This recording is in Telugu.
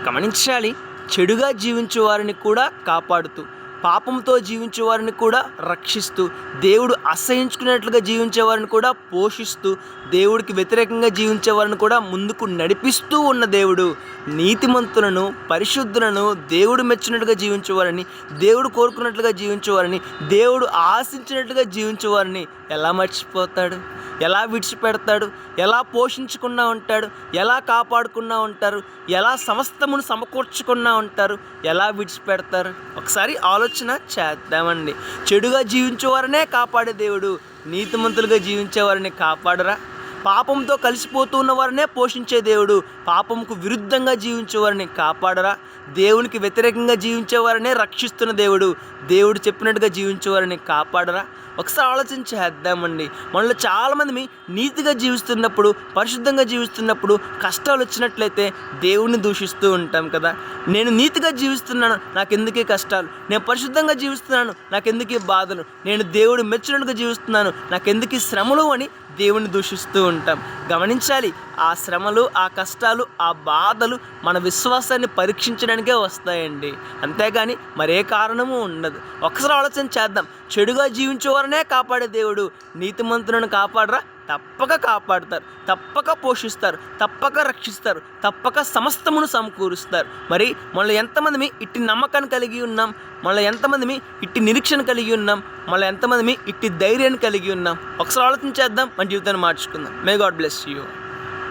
గమనించాలి. చెడుగా జీవించే వారిని కూడా కాపాడుతూ, పాపంతో జీవించే వారిని కూడా రక్షిస్తూ, దేవుడు అసహించుకునేట్లుగా జీవించే వారిని కూడా పోషిస్తూ, దేవుడికి వ్యతిరేకంగా జీవించే వారిని కూడా ముందుకు నడిపిస్తూ ఉన్న దేవుడు నీతిమంతులను, పరిశుద్ధులను, దేవుడు మెచ్చినట్లుగా జీవించేవారిని, దేవుడు కోరుకున్నట్లుగా జీవించేవారిని, దేవుడు ఆశించినట్లుగా జీవించేవారిని ఎలా మర్చిపోతాడు? ఎలా విడిచిపెడతాడు? ఎలా పోషించుకున్నా ఉంటాడు? ఎలా కాపాడుకున్నా ఉంటారు? ఎలా సమస్తమును సమకూర్చుకున్నా ఉంటారు? ఎలా విడిచిపెడతారు? ఒకసారి ఆలోచన చేద్దామండి. చెడుగా జీవించేవారనే కాపాడే దేవుడు నీతిమంతులుగా జీవించేవారిని కాపాడరా? పాపంతో కలిసిపోతూ ఉన్న వారినే పోషించే దేవుడు పాపంకు విరుద్ధంగా జీవించేవారిని కాపాడరా? దేవునికి వ్యతిరేకంగా జీవించేవారినే రక్షిస్తున్న దేవుడు దేవుడు చెప్పినట్టుగా జీవించేవారిని కాపాడరా? ఒకసారి ఆలోచన చేద్దామండి. మనలో చాలామంది నీతిగా జీవిస్తున్నప్పుడు, పరిశుద్ధంగా జీవిస్తున్నప్పుడు కష్టాలు వచ్చినట్లయితే దేవుణ్ణి దూషిస్తూ ఉంటాం కదా. నేను నీతిగా జీవిస్తున్నాను, నాకెందుకే కష్టాలు? నేను పరిశుద్ధంగా జీవిస్తున్నాను, నాకెందుకే బాధలు? నేను దేవుడు మెచ్చినట్టుగా జీవిస్తున్నాను, నాకెందుకు శ్రమలు అని దేవుణ్ణి దూషిస్తూ ఉంటాం. గమనించాలి, ఆ శ్రమలు, ఆ కష్టాలు, ఆ బాధలు మన విశ్వాసాన్ని పరీక్షించడానికే వస్తాయండి. అంతేగాని మరే కారణము ఉండదు. ఒకసారి ఆలోచన చేద్దాం. చెడుగా జీవించేవారనే కాపాడే దేవుడు నీతిమంతులను కాపాడరా? తప్పక కాపాడుతారు, తప్పక పోషిస్తారు, తప్పక రక్షిస్తారు, తప్పక సమస్తమును సమకూరుస్తారు. మరి మనలో ఎంతమంది ఇట్టి నమ్మకాన్ని కలిగి ఉన్నాం? మనలో ఎంతమంది ఇట్టి నిరీక్షణ కలిగి ఉన్నాం? మనలో ఎంతమంది ఇట్టి ధైర్యాన్ని కలిగి ఉన్నాం? ఒకసారి ఆలోచన చేద్దాం, మన జీవితాన్ని మార్చుకుందాం. May God bless you.